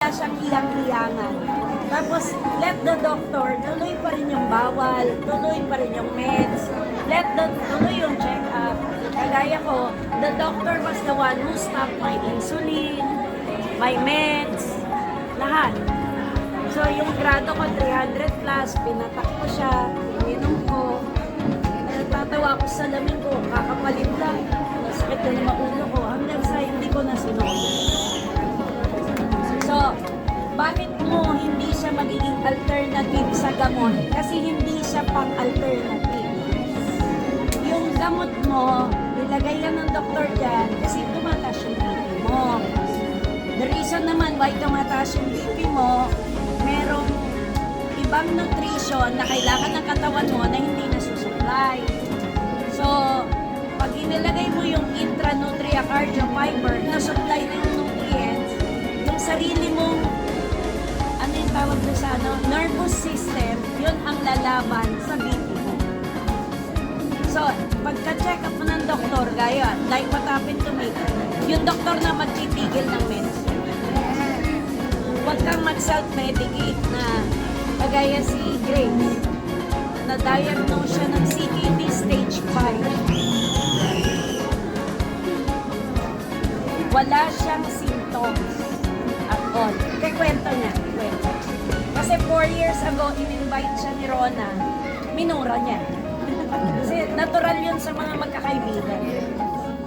wala siyang hiyang-hiyangan. Tapos, let the doctor, tuloy pa rin yung bawal, tuloy pa rin yung meds, tuloy yung check-up. Kagaya ko, the doctor was the one who stopped my insulin, my meds, lahat. So, yung grado ko, 300 plus, pinatak ko siya, ininom ko. Natatawa ko sa lamin ko, kakapalit lang. Sakit na naman ulo ko, hanggang sa hindi ko nasunod. So, bakit mo hindi siya magiging alternative sa gamot? Kasi hindi siya pang-alternative. Yung gamot mo, nilagay lang ng doktor dyan kasi tumataas yung BP mo. The reason naman why tumataas yung BP mo, merong ibang nutrition na kailangan ng katawan mo na hindi nasusupply. So, pag inilagay mo yung intranutria cardio fiber na supply ng nutrients, yung sarili mong, ano yung tawag doon sa nervous system, yun ang lalaban sa BP mo. So, pagka-check up mo ng doktor, gaya, like what happened to me, yung doktor na magtitigil ng medicine. Huwag kang mag-self-medicate na kagaya si Grace, na-diagnose siya ng CKD stage 5. Wala siyang symptoms at all. Kaya kwento niya, kwento. Kasi 4 years ago, in-invite siya ni Rona, minura niya. Kasi natural yun sa mga magkakaibigan.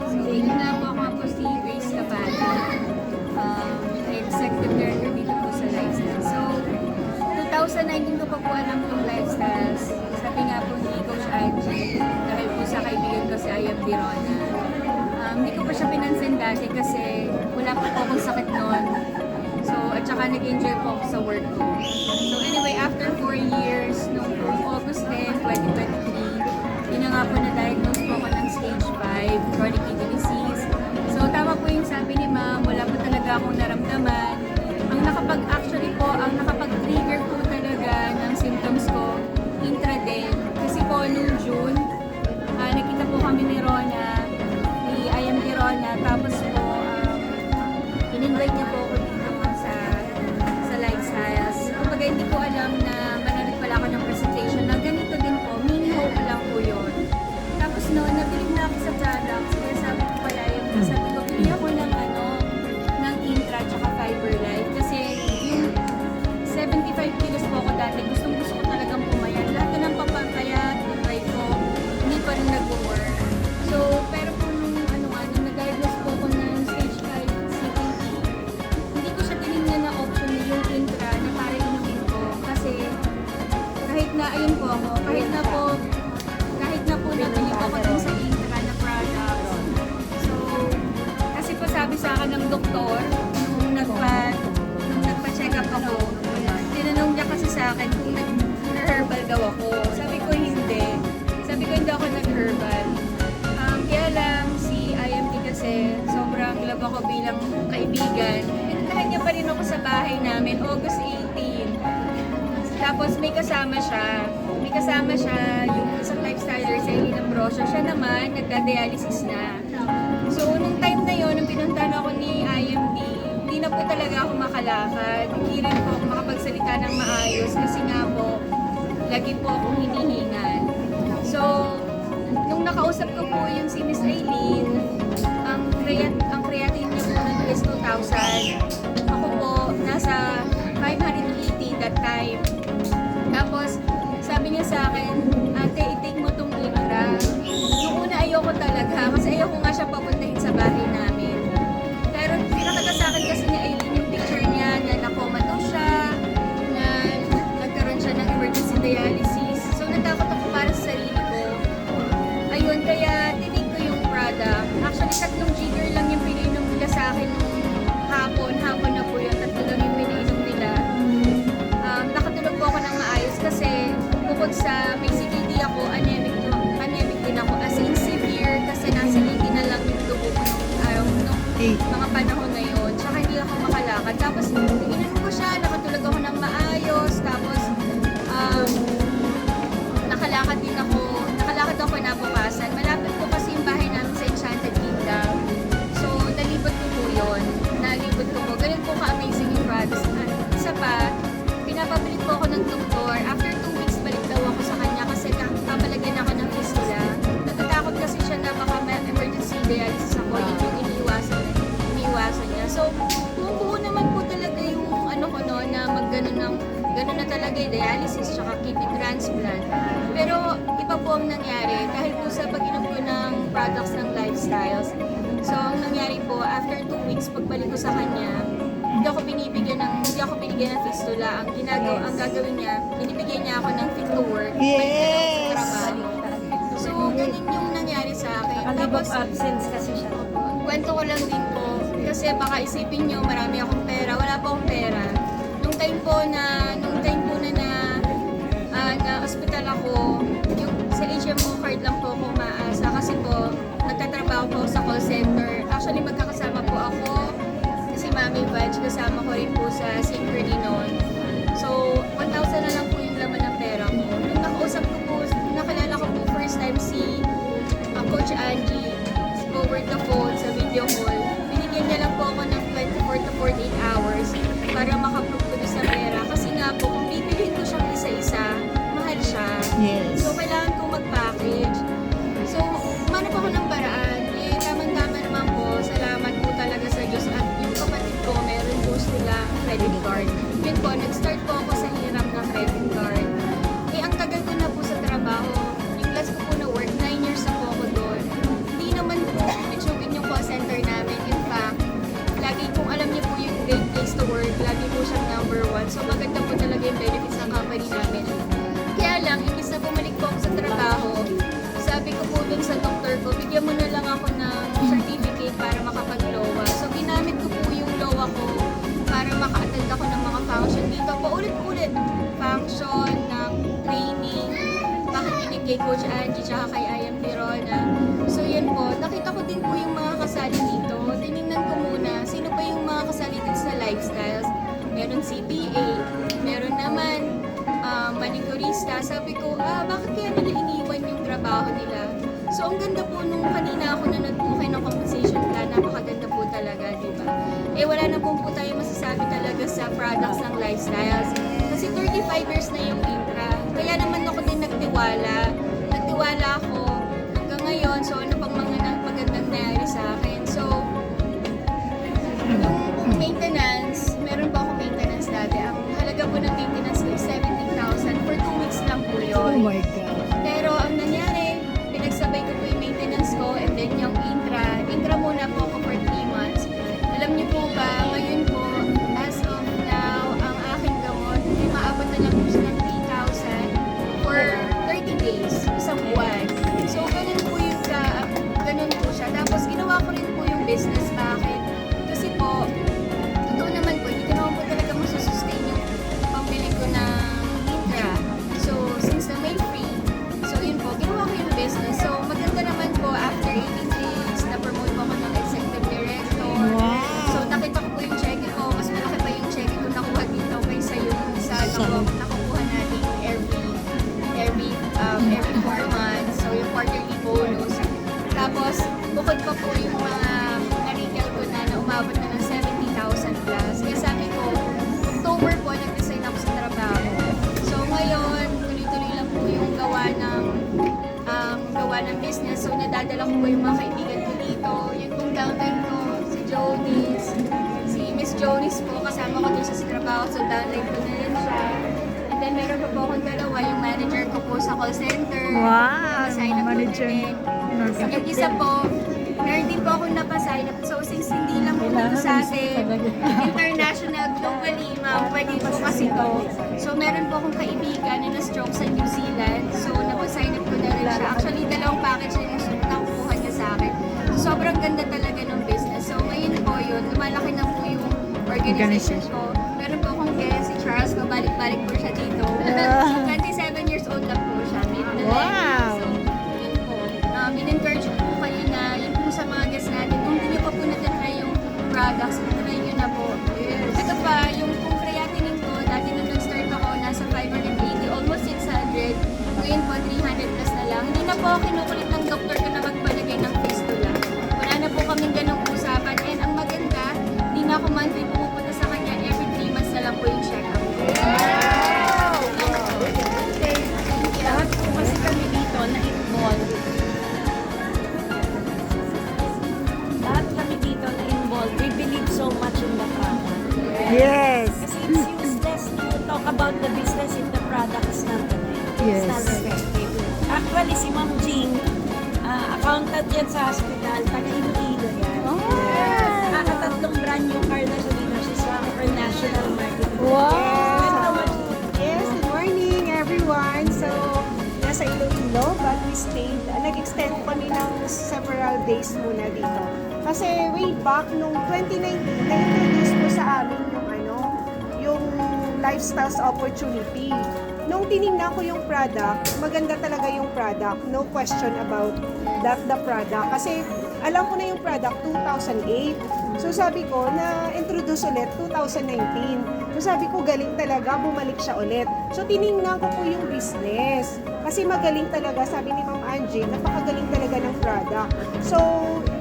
Hindi na po si Grace Capano. Executive Director dito po sa Lifestyle. So, 2019 ko pa po alam yung Lifestyles. Sabi nga po ni Coach Angie, dahil po sa kaibigan ko si Ayam Dirona. Hindi ko pa siya pinansin dati kasi wala pa po akong sakit noon. So, at saka nag-enjoy po ako sa work ko. So anyway, after 4 years, noong August 10, 2023, yun na nga po na-diagnose po ako ng stage 5, chronic kidney disease. So tama po yung sabi ni ma'am, wala po talaga akong naramdaman. Ang nakapag-trigger po talaga ng symptoms ko, intraday. Kasi po noong June, nakita po kami ni Rona, ni Ayam ni Rona, tapos po, in-invite niya po ako dito sa Lifestyles. Kumbaga hindi ko alam na manonood pala ako ng presentation na ganito din po, mini hope lang po yun. Tapos noon, nabilig na ako sa products, kaya sabi ko pala yung sabi ko, bili ako ng Intra tsaka Fiber Life. Kasi yung 75 kilos po ako dati, gustong gusto ko talagang pumayat. Lahat na ng papakayat, try ko, hindi pa rin nag-work. So, pero po nung nag-diagnose po ako ng stage 5 CKD, hindi ko siya tinignan na option yung Intra na para inumin ko. Kasi kahit na, ayun po ako, kahit na po nabili ko ako dun sa Intra na products. So, kasi po sabi sa akin ng doktor, nung nagpa-check up ako, tinanong niya kasi sa akin kung nag-herbal daw ako. Sabi ko hindi. Sabi ko hindi ako nag-herbal. Kaya lang si IMT kasi sobrang love ako bilang kaibigan. Pinuntahan niya pa rin ako sa bahay namin, August 18. Tapos may kasama siya yung isang lifestyler sa Elina Ambrosio. Siya naman, nagka-dialysis na. So, nung time na yun, nung pinuntahan ako ni IMD, hindi na po talaga ako makalakad. Hindi rin po ako makapagsalita ng maayos kasi nga po, lagi po akong hinihingan. So, nung nakausap ko po yung si Miss Aileen, ang creatine niya po nun is 2,000. Ako po, nasa 580 that time. Tapos, sabi niya sa akin, ate, i-take mo tong Intra. Noong una ayoko talaga, kasi ayoko nga siya papuntahin sa bahay namin. Pero pinakita sa akin kasi ni Aileen yung picture niya na nakoma daw siya, na nagkaroon siya ng emergency dialysis. So natakot ako para sa sarili ko. Ayun, kaya tinig ko yung product. Actually, 3 jigger lang yung pinainom nila sa akin nung hapon na po yun, 3 lang yung pinainom nila. Nakatulog po ako ng maayos kasi bukod sa may CKD ako, anemic din ako. As in severe kasi nasa 80 na lang yung dugo ko nung bagay, dialysis, tsaka kidney transplant. Pero iba po ang nangyari dahil po sa pag-inom ko ng products ng lifestyles. So, ang nangyari po, after 2 weeks, pagbalik ko sa kanya, hindi ako binigyan ng fistula. Ang gagawin niya, binibigyan niya ako ng fit to work. Yes! Trabaho. So, ganun yung nangyari sa akin. Ang leave of Tapos, absence kasi siya. kwento ko lang din po, kasi baka isipin nyo, marami akong pera. Wala po akong pera. Nung time po na na-hospital ako, yung sa HMO card lang po ako umaasa kasi po, nagtatrabaho po ako sa call center. Actually, magkakasama po ako si Mami Vag, kasama ko rin po sa Synchrony noon. So, 1,000 na lang po yung laman ng pera ko. Nung nakilala ko po first time si Coach Angie over the phone, sa video call, binigyan niya lang po ako ng 24 to 48 hours para makaprove ko sa pera. Kasi nga po, kung bibilhin ko siyang isa-isa, mahal siya. Yes. So, kailangan ko mag-package. So, umanap ako ng paraan. Eh, tamang-tama naman po. Salamat po talaga sa Diyos. At yung kapatid ko, meron po sila credit card. Yun po, nag-start po ako sa hirap ng credit card. Eh, ang tagal ko na po sa trabaho. Yung last ko po na work, 9 years na po ako doon. Hindi naman po pitsugin yung call center namin. In fact, lagi kung alam niyo po yung great place to work, lagi po siyang number 1. So, maganda po talaga yung benefits ng company namin. Kaya lang, imbis na bumalik po ako sa trabaho, sabi ko po dun sa doktor ko, bigyan mo na lang ako ng certificate para makapag-LOA. So, ginamit ko po yung LOA ko para maka-attend ako ng mga function dito. Paulit-ulit, function, ng training, pakikinig kay Coach Angie, tsaka kay IM Tirona. So, yun po. Nakita ko din po yung mga kasali dito. Tinignan ko muna, sino pa yung mga kasali dito sa lifestyles. Meron CPA, meron naman manicurista. Sabi ko, bakit kaya nila iniwan yung trabaho nila? So, ang ganda po nung kanina ako nanood po kayo ng compensation plan. Napakaganda po talaga, di ba? Eh, wala na po tayo masasabi talaga sa products ng lifestyles. Kasi 35 years na yung Intra. Kaya naman ako din nagtiwala. Nagtiwala ako hanggang ngayon. So, ano pang mga magandang nangyari sa akin. So, yung maintenance, meron po ako maintenance dati. Ang halaga po ng maintenance ko is 70,000 for 2 weeks lang po yun. Oh my God. Pero ang nangyari, pinagsabay ko po yung maintenance ko and then yung Intra muna po ako for 3 months. Alam niyo po ba, ngayon po, as of now, ang aking gamot, ay maabot na lang po siya ng 3,000 for 30 days, isang buwan. So, ganun po siya. Tapos, ginawa ko rin po yung business. Bakit? Kasi po, totoo naman po, hindi ko naman po talaga masusustain yung pambili ko ng Intra. So, since na may free, so yun po, ginawa ko yung business. So, maganda naman po, after 18 days, na-promote po ako ng executive director. Wow. So, nakita ko po yung check ko. Mas malaki pa yung check ko nakuha dito kaysa yung sa nakukuha natin every 4 months. So, yung quarterly bonus. Tapos, bukod pa po yung mga na-retail ko na umabot na ng 70,000 plus. Kaya sabi ko, October po, nag-design ako sa trabaho. So, ngayon, tuloy-tuloy lang po yung gawa ng business. So, nadadala ko po yung mga kaibigan ko dito. Yun pong downline ko, si Jonis, si Miss Jonis po, kasama ko din siya sa trabaho. So, downline ko na rin siya. And then, meron pa po akong dalawa, yung manager ko po sa call center. Wow, Sign up manager. ko din. Yung isa po, meron din po akong napasign up. So, since hindi lang po dito sa atin, international, globally, pwede po kasi to. So, meron po akong kaibigan na na-stroke sa New Zealand. So, napasign up ko na rin siya. Actually, 2 package na yung nakukuha niya sa akin. So, sobrang ganda talaga ng business. So, ngayon po yun, lumalaki na po yung organization ko. Meron po akong guest, si Charles, balik-balik po siya dito. So, 27 years old lang po siya. Wow. So, yun po. In-encourage ko po kayo na yun po sa mga guests natin. Kung hindi nyo pa po natin-try yung products, try nyo na po. Ito pa, yung kung creatinine ko, dati nung nag-start ako, nasa 580, almost 600. Ngayon po, 300 plus na lang. Hindi na po ako kinukulit ng doktor ko na magpalagay ng fistula. Wala na po kaming ganong usapan. And ang maganda, hindi na ako monthly pumupunta sa kanya. Every 3 months na lang po yung check-up. Lahat po kasi kami dito na-involved. Lahat kami dito na-involved. We believe so much in the product. Yes. Kasi it's useless to talk about the business if the product is not good. It's not Yes. effective. Actually, si Ma'am Jing, accountant yan sa hospital, taga-Iloilo yan. Nakakatatlong brand new car na siya dito. She's one of our national marketing. Wow. Yes, good morning everyone. So, nasa Iloilo, but we stayed, nag-extend kami ng several days muna dito. Kasi way back nung 2019, na-introduce po sa amin yung lifestyles opportunity. Nung tinignan ko yung product, maganda talaga yung product. No question about the product. Kasi alam ko na yung product 2008. So sabi ko, na-introduce ulit 2019. So sabi ko, galing talaga, bumalik siya ulit. So tinignan ko po yung business. Kasi magaling talaga, sabi ni Ma'am Angie, napakagaling talaga ng product. So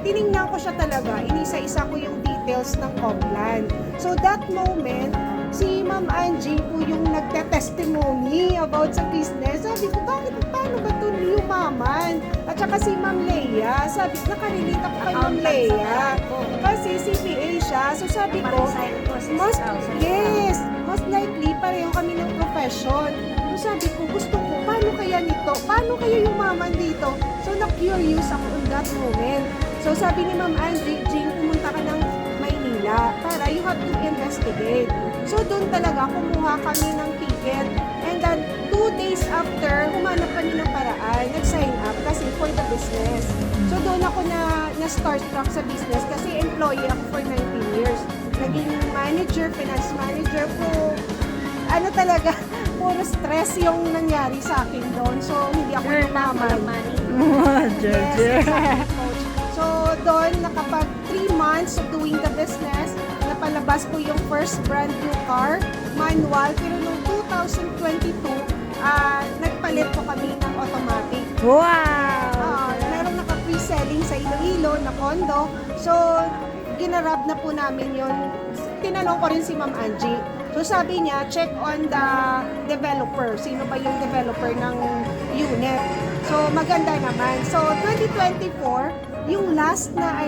tinignan ko siya talaga, inisa-isa ko yung details ng Complan. So that moment, si Ma'am Angie po yung nagte-testimony about sa business. Sabi ko, paano ba ito yumaman? At saka si Ma'am Leia, sabi ko, nakarelate ako kay Ma'am Leia. Kasi CPA siya. So sabi ko, most likely, pareho kami ng profession. So sabi ko, gusto ko, paano kaya nito? Paano kaya yumaman dito? So na-curious ako on that moment. So sabi ni Ma'am Angie, Jing, pumunta ka ng Maynila para you have to investigate. So doon talaga kumuha kami ng ticket. And then 2 days after, humanap kami ng paraan, nag-sign up kasi for the business. So doon ako na-starstruck sa business kasi employee ako for 19 years. Naging manager, finance manager po. Ano talaga, puro stress yung nangyari sa akin doon. So hindi ako yumaman. Yes, exactly, coach. So doon, nakapag 3 months of doing the business, napalabas ko yung first brand new car, manual, pero noong 2022, nagpalit po kami ng automatic. Wow! Merong naka-pre-selling sa Iloilo na condo. So, ginarab na po namin yun. Tinanong ko rin si Ma'am Angie. So, sabi niya, check on the developer. Sino ba yung developer ng unit? So, maganda naman. So, 2024, yung last na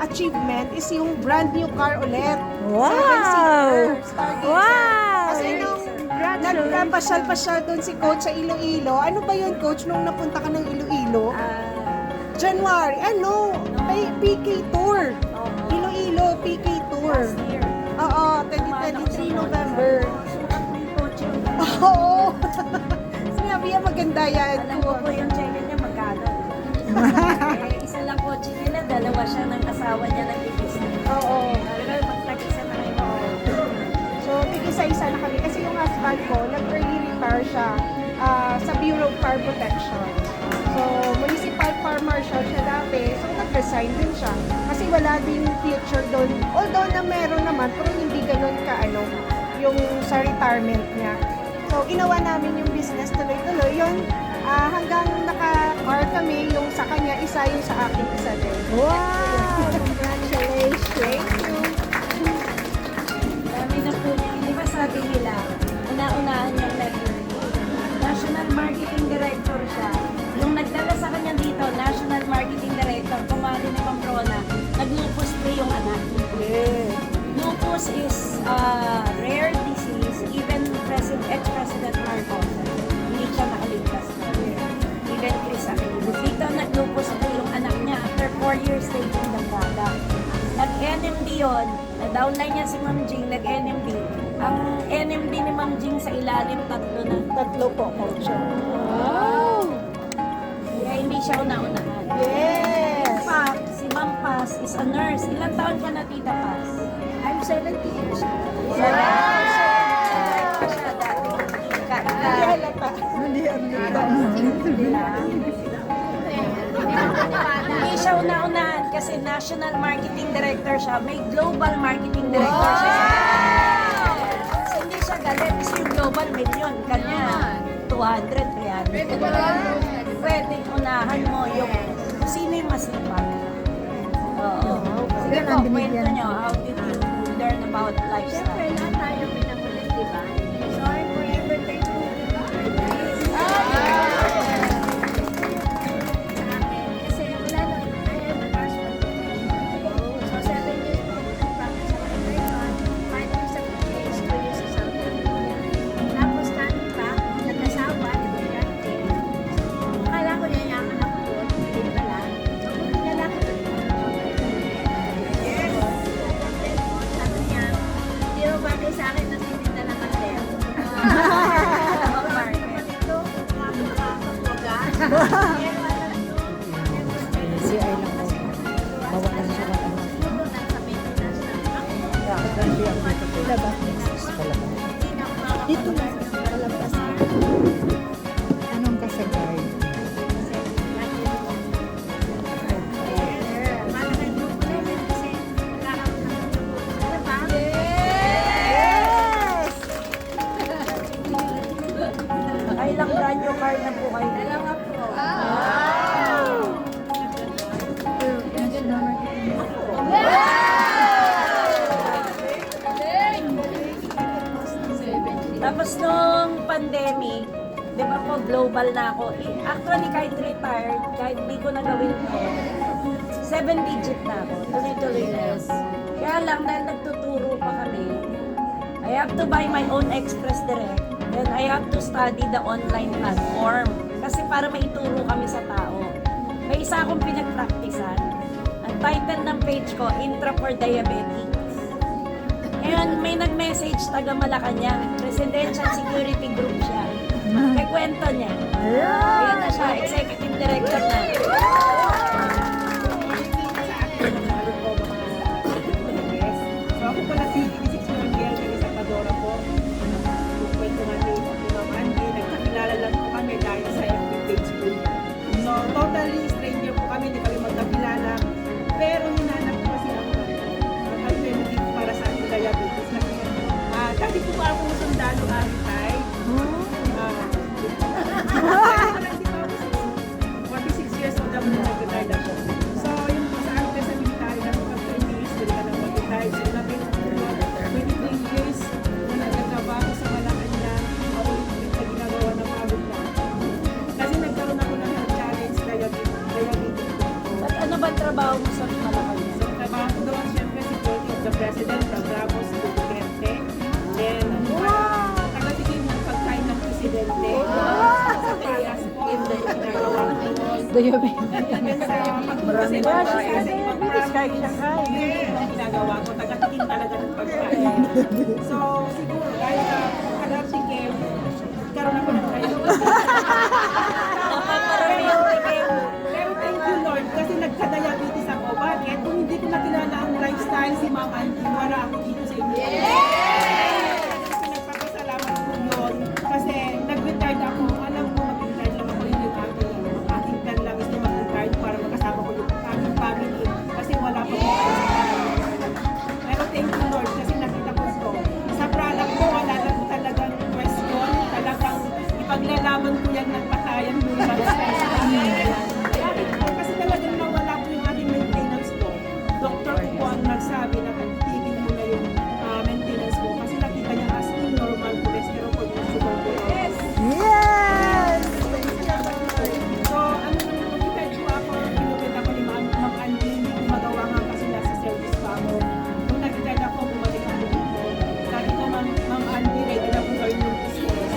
achievement is yung brand new car ulit. Wow! 7-seater, Stargazer. Wow! Kasi nung nagpapasyal-pasyal doon si Coach sa Iloilo, ano ba yun, Coach, nung napunta ka ng Iloilo? January, may PK Tour. Iloilo, PK Tour. Last year. Oo, 2023 November. Sukat mo yung kotse yung Oo. Sinabi niya maganda yan. Alam ko po yung check niya magkano. Isa lang kotse nila, dalawa siya ng asawa niya nag-business. Oo. Talaga, mag-tag-isa na kayo. So, tig-isa-isa na kami. Kasi yung husband ko, nag-early retire siya sa Bureau of Fire Protection. So, municipal fire marshal siya dati. So, nag-resign din siya. Kasi wala din future doon. Although na meron naman, pero hindi ganun yung sa retirement niya. So, ginawa namin yung business tuloy-tuloy. Yun, hanggang naka-car kami, yung sa kanya isa, yung sa akin isa din. Wow! Congratulations! Thank you. Dami na po niya. Di ba sabi nila, una-unahan niyang National Marketing Director siya. Yung nagdala sa kanya dito, National Marketing Director, kumali ni Ma'am Rona, nag-lupus pa yung anak. Lupus is a rare disease, even ex-President Marcos. Hindi siya nakaligtas na. Even Chris Aquino. Dito nag-lupus pa yung anak niya after 4 years taking the product. Nag-NMD yun, na-downline niya si Ma'am Jing, nag-NMD. Ang NMD ni Ma'am Jing sa ilalim, 3 na. 3 po, Coach. Wow! Kaya hindi siya una-unahan. Yes! In fact, si Ma'am Paz is a nurse. Ilang taon ka na, Tita Paz? I'm 70 years. Wow! Siya dati. Hindi halata. Hindi siya una-unahan kasi National Marketing Director siya. May Global Marketing Director siya. So hindi siya galit. Kasi yung Global Million, kanya 200, 300. Pwedeng unahan mo yung sino yung masipag. Oo. Sige po, kwento nyo. How did you learn about lifestyle? Siyempre, lahat tayo pinakulit, di ba? So, I'm forever thankful to God. Sa akin. Kasi wala na, I am the last one. So, 7 years po, practice ako ng Python, 5 years sa PKS, 2 years sa South Korea. Sabi sa akin, nasitinda lang ang leo. CR lang po. Bawalan siya ng ano. Labas. Dito lang. Palabas. Anong kasagay? Yes! Ay, ilang brand new card na po kayo? Dalawa po. Tapos nung pandemic, di ba po, global na ako. Actually, kahit retired, kahit di ko nagawin ko, 7-digit na ako. Tuloy-tuloy na yun. Kaya lang, dahil nagtuturo pa kami, I have to buy my own Express Direct. Then I have to study the online platform. Kasi para maituro kami sa tao. May isa akong pinagpraktisan. Ang title ng page ko, Intra for Diabetics. Ngayon, may nag-message taga Malacanang. Presidential Security Group siya. Kaya kwento niya. Ayan na siya, Executive Director na. So ako pala si 86 Miguel sa Padora po. Kwento nga ni Ma'am Andy, nagkakilala lang po kami dahil sa FB page po. So totally stranger po kami, hindi kami magkakilala. Pero hinanap ko kasi ang alternative para sa ating diabetes. Dati po ako sundalo artay. 46 years old ako nung nag-retire ako. So, yun po sa akin sa military na mga 20 years, pwede ka nang mag-retire. So, ilapit ko 23 years na nagkatrabaho sa Malacanang, maulit-ulit na ginagawa ng pagod na. Kasi nagkaroon ako ng health challenge, diabetes. At ano ba trabaho mo sa Malacanang? So, trabaho ko doon, syempre, security of the president, Bravo, si Duterte. Then, taga-tigil ng pagkain ng presidente. Sa Talas po, ginagawa ko doon. Marami ba siya? Kahit Shanghai. Ginagawa ko, taga-tigil talaga ng pagkain. So, siguro, dahil sa taga-tigil, karoon ako ng kayo. Napaparami yung tikim. Pero thank you Lord, kasi nagka-diabetes ako. Bakit? Kung hindi ko nakilala ang lifestyle si Ma'am Andy, wala ako dito sa inyo. Kasi nagpapasalamat ko yun. Kasi nag-retired ako. Alam mo, mag-retired lang ako yun yung aking plan lang is na mag-retired para makasama ko yung aking family. Kasi wala pa ko kayo sa family. Pero thank you Lord, kasi nakita ko ito. Sa product ko, wala na po talagang question. Talagang ipaglalaman ko yan ng patayan yung lifestyle sa akin. Kasi talagang nawala po yung ating maintenance ko. Doktor ko po ang nagsabi na tigil mo na yung maintenance ko. Kasi nakita niya as normal cholesterol ko yung sugar ko. Yes! So, ano naman mag-retire po ako, pinupit ako ni Ma'am Andy, hindi ko magawa nga kasi nasa service pa ako. Nung nag-retire ako, bumalik ako dito. Sabi ko, Ma'am Andy, ready na po kayo yung business.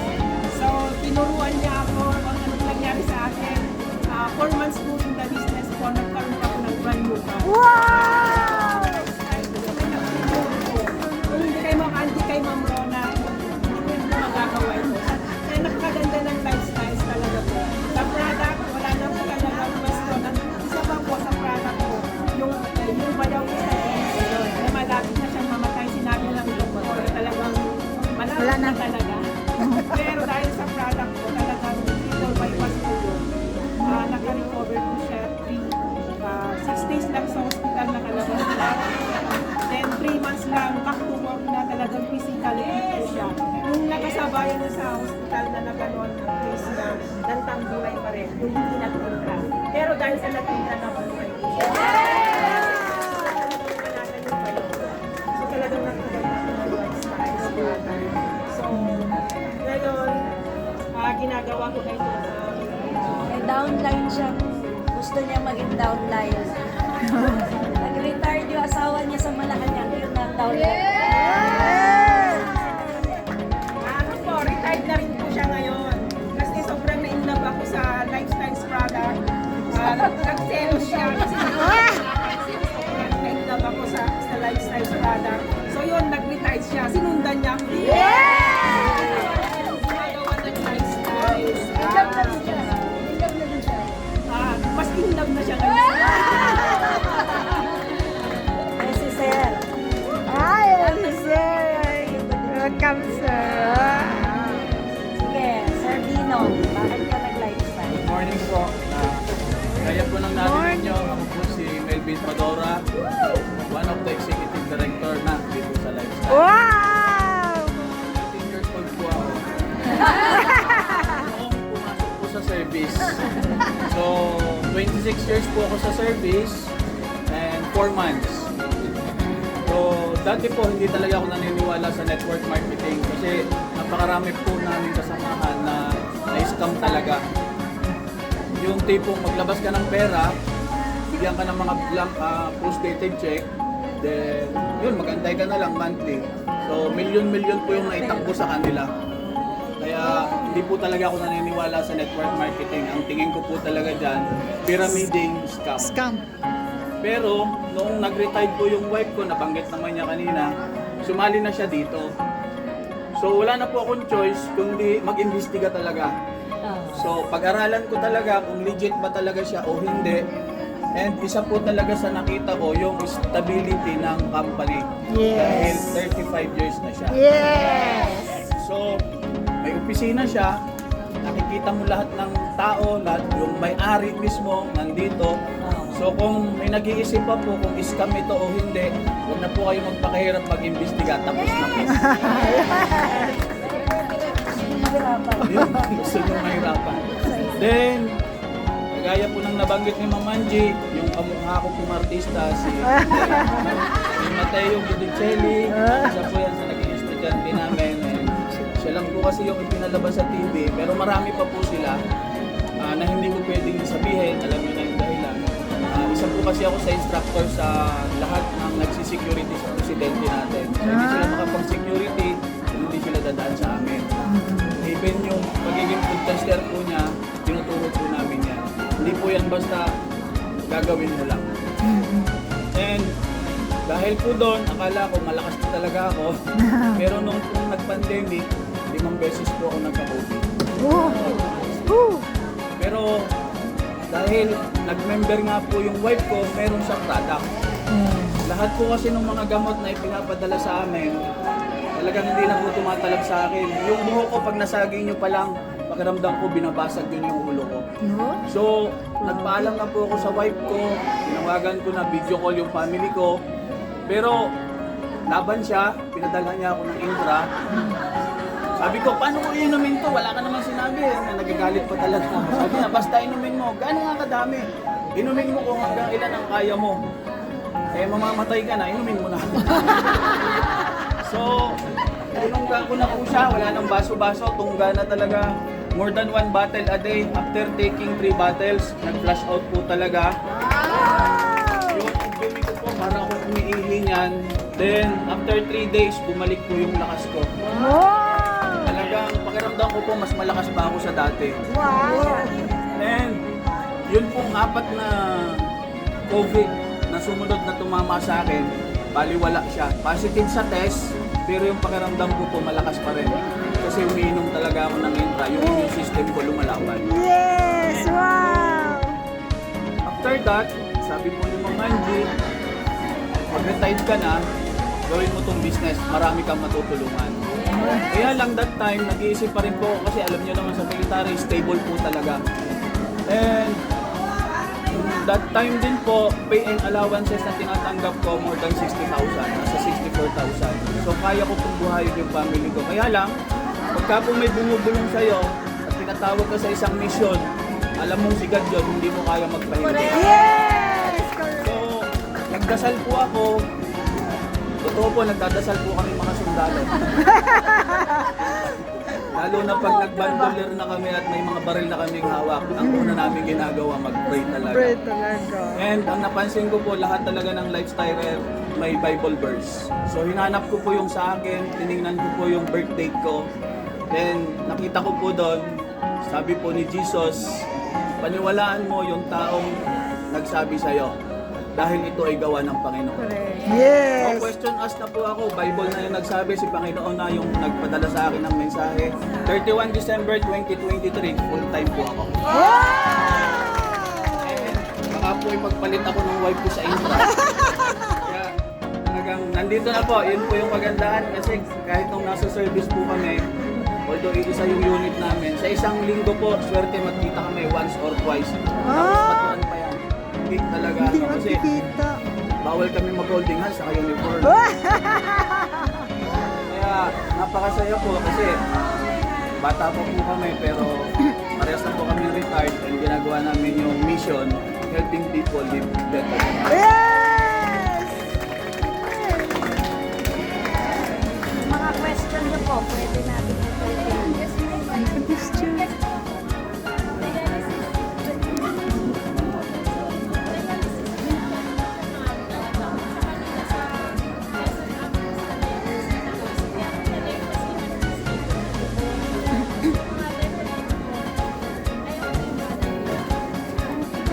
So, tinuruan niya ako kung anong nangyari sa akin. 4 months po yung business ko, nagkaroon ako ng brand new car. Wow! Kung hindi kay Ma'am Andy, kay Ma'am Rona, hindi ko yung magagawa ito. Kaya napakaganda ng lifestyles talaga po. Sa product, wala na po talaga question. At isa pa po sa product ko, yung bayaw ko sa na malapit na siyang mamatay, sinabi ng doktor, talagang malapit na talaga. Pero dahil sa product ko, talagang triple bypass ko yun. Naka-recover po siya 6 days lang sa hospital nakalabas siya. Then 3 months lang back to work na talagang physically fit siya. Nung nakasabayan na sa hospital na naganoon ang case na nagtangguay pa rin, yung hindi nagpunta. Pero dahil sa nagpunta na ako so talagang nagpunta ako ng lifestyle. So, ngayon, ginagawa ko kayo May downline siya. Gusto niya maging downline. Nag-retired yung asawa niya sa Malacanang. Yun ang downline. Ano po, retired na rin po siya ngayon. Kasi sobrang na-inlove ako sa lifestyles product. Nag-sales siya. Kasi sobrang na-inlove ako sa lifestyles product. So yun, nag-retired siya. Sinundan niya Welcome, sir. Sige, Sir Dino, bakit ka nag-lifestyle? Good morning po. Kaya po nang narinig nyo, ako po si Melvin Padora, one of the executive director na dito sa Lifestyle. Wow! 13 years old po ako. Noong pumasok po sa service. So, 26 years po ako sa service and 4 months. So, dati po hindi talaga ako naniniwala sa network marketing kasi napakarami po namin kasamahan na na-scam talaga. Yung tipong maglabas ka ng pera, bigyan ka ng mga blank post-dated check, then yun, magantay ka na lang monthly. So, milyon-milyon po yung naitakbo sa kanila. Kaya hindi po talaga ako naniniwala sa network marketing. Ang tingin ko po talaga dyan, pyramiding scam. Scam. Pero, noong nag-retire po yung wife ko, nabanggit naman niya kanina, sumali na siya dito. So, wala na po akong choice kundi mag-imbestiga talaga. So, pag-aralan ko talaga kung legit ba talaga siya o hindi. And isa po talaga sa nakita ko yung stability ng company. Yes. Dahil 35 years na siya. Yes! So, may opisina siya. Nakikita mo lahat ng tao, lahat yung may-ari mismo nandito. So, kung may nag-iisip pa po kung scam ito o hindi, huwag na po kayo magpakahirap mag-imbestiga. Tapos na po. Yun, gusto nyo mahirapan. Then, kagaya po ng nabanggit ni Ma'am Angie, yung kamukha ko pong artista, si Mateo Budicelli, isa po yan sa naging estudyante namin. And siya lang po kasi yung ipinalabas sa TV, pero marami pa po sila na hindi ko pwedeng sabihin, alam nyo na yung dahilan. Isa po kasi ako sa instructor sa lahat ng nagsisecurity sa presidente natin. So, hindi sila makapag-security, hindi sila dadaan sa amin. Even yung pagiging food tester po niya, tinuturo po namin yan. Hindi po yan basta gagawin mo lang. And dahil po doon, akala ko malakas na talaga ako. Pero nung nag-pandemic, 5 beses po ako nagka-COVID. Pero dahil nag-member nga po yung wife ko, meron siyang product. Lahat po kasi ng mga gamot na ipinapadala sa amin, talagang hindi na po tumatalab sa akin. Yung buho ko, pag nasaging nyo pa lang, pakiramdam ko, binabasag yun yung ulo ko. So, nagpaalam na po ako sa wife ko, tinawagan ko na video call yung family ko. Pero, laban siya, pinadala niya ako ng Intra. Sabi ko, paano ko inumin to? Wala ka naman sinabi. Nagagalit pa talaga ako. Sabi niya, basta inumin mo. Gano'n nga kadami. Inumin mo kung hanggang ilan ang kaya mo. Eh, mamamatay ka na, inumin mo na. So, tinungga ko na po siya, wala nang baso-baso, tungga na talaga. More than 1 bottle a day. After taking 3 bottles, nag-flash out po talaga. Yung bumi ko po, para akong umiihi niyan. Then, after 3 days, bumalik po yung lakas ko. Talagang pakiramdam ko po, mas malakas pa ako sa dati. Wow! And, yun pong 4 na COVID na sumunod na tumama sa akin, baliwala siya. Positive sa test, pero yung pakiramdam ko po malakas pa rin. Kasi umiinom talaga ako ng Intra, yung immune system ko lumalaban. Yes! Wow! After that, sabi po ni Ma'am Angie, pag-retired ka na, gawin mo tong business, marami kang matutulungan. Kaya lang that time, nag-iisip pa rin po ako kasi alam niyo naman sa military, stable po talaga. And that time din po, pay and allowances na tinatanggap ko more than 60,000, nasa 64,000. So kaya ko pong buhayin yung family ko. Kaya lang, pagka po may bumubulong sa'yo at tinatawag ka sa isang mission, alam mong sigad yun, hindi mo kaya magpahinga. Yes! So, nagdasal po ako. Totoo po, nagdadasal po kami mga sundalo. Lalo na pag nag-bandolier na kami at may mga baril na kaming hawak, ang una namin ginagawa, mag-pray talaga. Pray talaga. And ang napansin ko po, lahat talaga ng lifestyle may Bible verse. So hinanap ko po yung sa akin, tinignan ko po yung birth date ko. Then nakita ko po doon, sabi po ni Jesus, paniwalaan mo yung taong nagsabi sa'yo dahil ito ay gawa ng Panginoon. Yes! No question asked na po ako, Bible na yung nagsabi, si Panginoon na yung nagpadala sa akin ng mensahe. 31 December 2023, full time po ako. And baka po ipagpalit ako ng wife ko sa Intra. Kaya talagang nandito na po. Yun po yung magandaan kasi kahit nung nasa service po kami, although isa yung unit namin, sa isang linggo po, swerte magkita kami once or twice. Tapos patuan pa yan. Big talaga. Hindi Kasi makikita. bawal kami mag-holding hands sa uniform. Kaya napakasaya po kasi bata pa po kami pero parehas na po kami retired and ginagawa namin yung mission helping people live better. Yes! Mga question niyo po, pwede natin ito.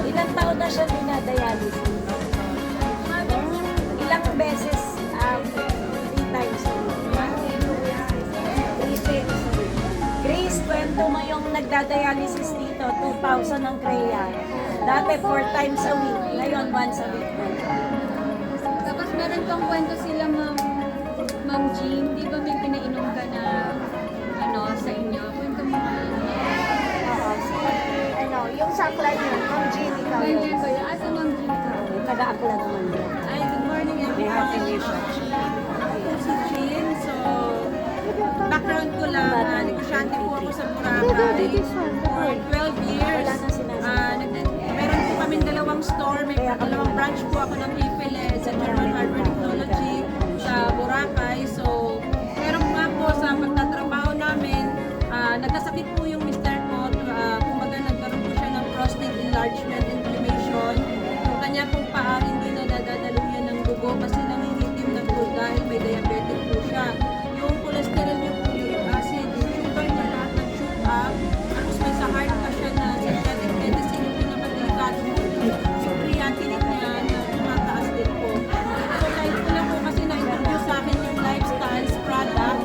Ilang taon na siya dinadialysis? Ilang beses? 3 times. Grace, kwento mo yung nagdadialysis dito, 2,000 ang Crea. Dati 4 times a week, ngayon once a week. Tapos meron pang kwento sila, Ma'am Jean. Di ba may pinainom ka na sa inyo? Kwento mo nga. Oo, yung sakla niyo, Ma'am Jean, ikaw Ma'am yun. Jean ba yun? Asa Ma'am Jean ka? Taga-akla naman yan. Ay, good morning May happy everyone. mission. Ako po si Jean. So, background ko lang, negosyante po ako sa Boracay for 12 years. Meron po kami dalawang store, may dalawang branch po ako ng Ipile sa German Harbor Technology sa Boracay. So, meron nga po sa pagtatrabaho namin, nagkasakit po yung mister ko, kumbaga nagkaroon po siya ng prostate enlargement inflammation. Yung kanya pong paa hindi na nadadaluyan ng dugo kasi nangingitim ng dugo dahil may diabetic po siya. Yung cholesterol niya po, uric acid, yung sugar niya lahat nag-shoot up. Tapos may sa heart pa siya na synthetic medicine, yung pinakadelikado po. So creatinine niya na tumataas din po. So kahit ko lang po kasi na-introduce sa akin yung lifestyles product,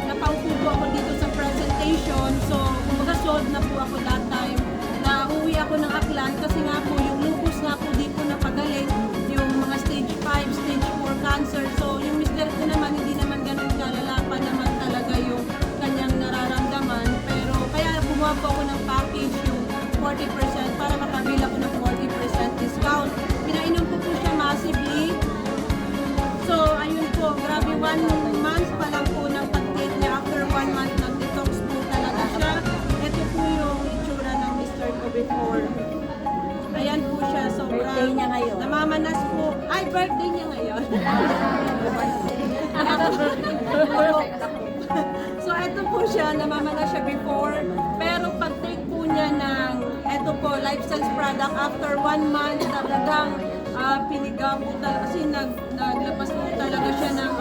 napaupo po ako dito sa presentation. So kumbaga sold na po ako that time. Nauwi ako ng Aklan kasi nga po yung lupus nga po di po napagaling. Yung mga stage 5, stage 4 cancer. So yung mister ko naman hindi naman ganun kalala pa naman talaga yung kanyang nararamdaman. Pero kaya gumawa po ako ng package yung 40% para makabila ko ng 40% discount. Pinainom ko po siya massively. So ayun po, grabe 1 month pa lang po ng pag-take niya. After 1 month nag-detox po talaga siya. Ito po yung itsura ng mister ko before. Ayan po siya, sobrang Birthday niya ngayon. namamanas po. Ay, birthday niya ngayon. So, ito po siya, namamanas siya before. Pero pag-take po niya ng, ito po, lifestyle product, after 1 month, talagang piniga po talaga, kasi naglapas po talaga siya ng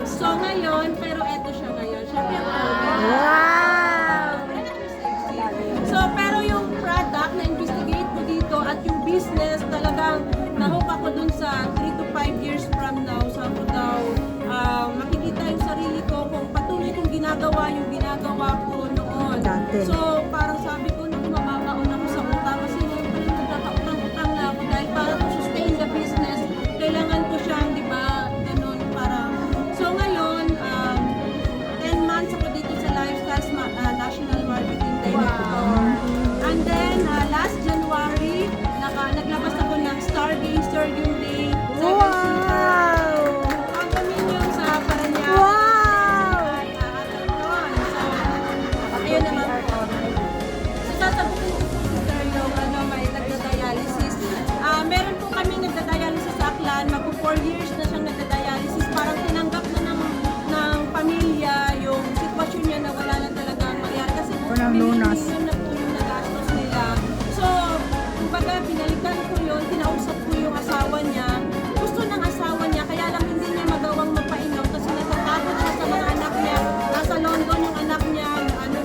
So, ngayon, pero ito siya ngayon. Siyempre, Wow! So, pero yung product na investigate ko dito at yung business, talagang nahook ako dun sa 3 to 5 years from now. Sabi ko daw, makikita yung sarili ko kung patuloy kong ginagawa yung ginagawa ko noon. Dati. So, parang sabi ko, naku, mamabaon ako sa utang kasi nagtatang-utang na ako dahil para to sustain the business, kailangan ko siyang, di ba, ganun, parang. So, ngayon, 10 months ako dito sa Lifestyles National Marketing Director. And then, last January, naglabas ako ng Stargazer yung day. Wow! Ang pamilya sa Paranaque. Wow! Ay, doon. So, ayun naman po. So, sasabukin ko po sir yung may nagda-dialysis. Meron po kami nagda-dialysis sa Aklan. Mag-4 years na siyang nagda-dialysis. Parang tinanggap na ng pamilya yung sitwasyon niya na wala na talaga mangyari. Kasi Walang lunas. million na po yung nagastos nila. So, kumbaga, pinalitan ko yun, kinausap ko yung asawa niya. Gusto ng asawa niya, kaya lang hindi niya magawang mapainom kasi natatakot siya sa mga anak niya. Nasa London yung anak niya,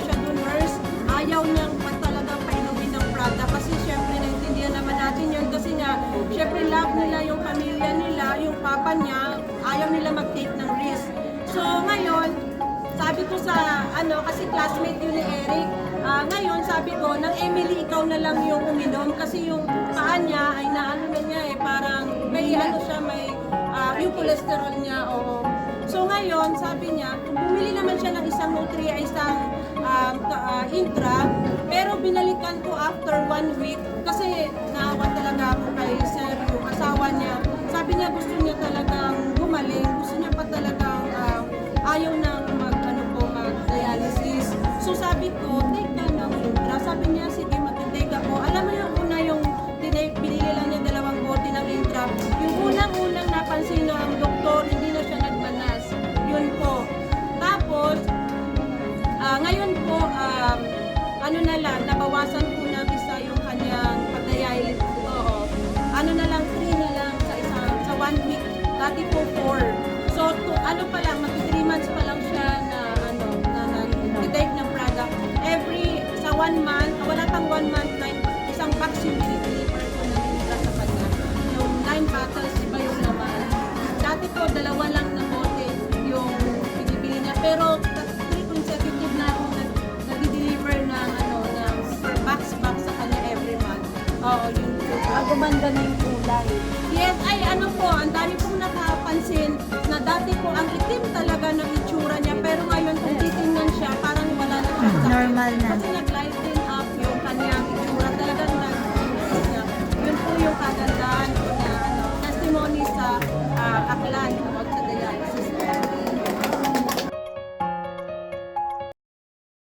siya doon nurse. Ayaw niyang talagang painumin ng product kasi syempre naintindihan naman natin yun kasi nga, syempre love nila yung pamilya nila, yung papa niya, ayaw nila mag-take ng risk. So ngayon, sabi ko sa kasi classmate yun ni Eric, ngayon sabi ko, ng Emily, ikaw na lang yung uminom kasi yung paa niya ay na niya parang may siya, yung cholesterol niya, oo. So ngayon, sabi niya, bumili naman siya ng isang Nutria, isang Intra, pero binalikan ko after 1 week kasi naawa talaga ako kay Sir, yung asawa niya. Sabi niya gusto niya talagang gumaling, gusto niya pa talagang ayaw nang mag-dialysis. So sabi ko, take ka ng Intra. Sabi niya, sige mag-take ako. Alam mo yung una yung binili lang niya 2 bote ng Intra. Yung unang-unang napansin ng doktor, hindi na siya nagmanas. Yun po. Tapos, ngayon po, ano na lang, nabawasan po ng isa yung kanyang pag-dialysis. Oo. Ano na lang, 3 na lang sa 1 week. Dati po 4. So, ano pa lang, mag-3 months pa lang siya na nag-take ng product. Sa 1 month, wala pang 1 month na isang box yung deliver ko na nila sa kanya. Yung 9 bottles, iba yung naman. Dati po, 2 lang na bote yung binibili niya. Pero, 3 consecutive na ako nag-deliver ng per box sa kanya every month. Oo, yun po. Gumanda na yung kulay. Yes, ay ano po, ang dami pong nakapansin na dati po ang itim talaga ng itsura niya, pero ngayon kung titingnan siya, parang wala na siyang sakit. Normal na. Kasi nag-lighten up yung kanyang itsura, talagang niya. Yun po yung kagandahan na testimony sa Aklan.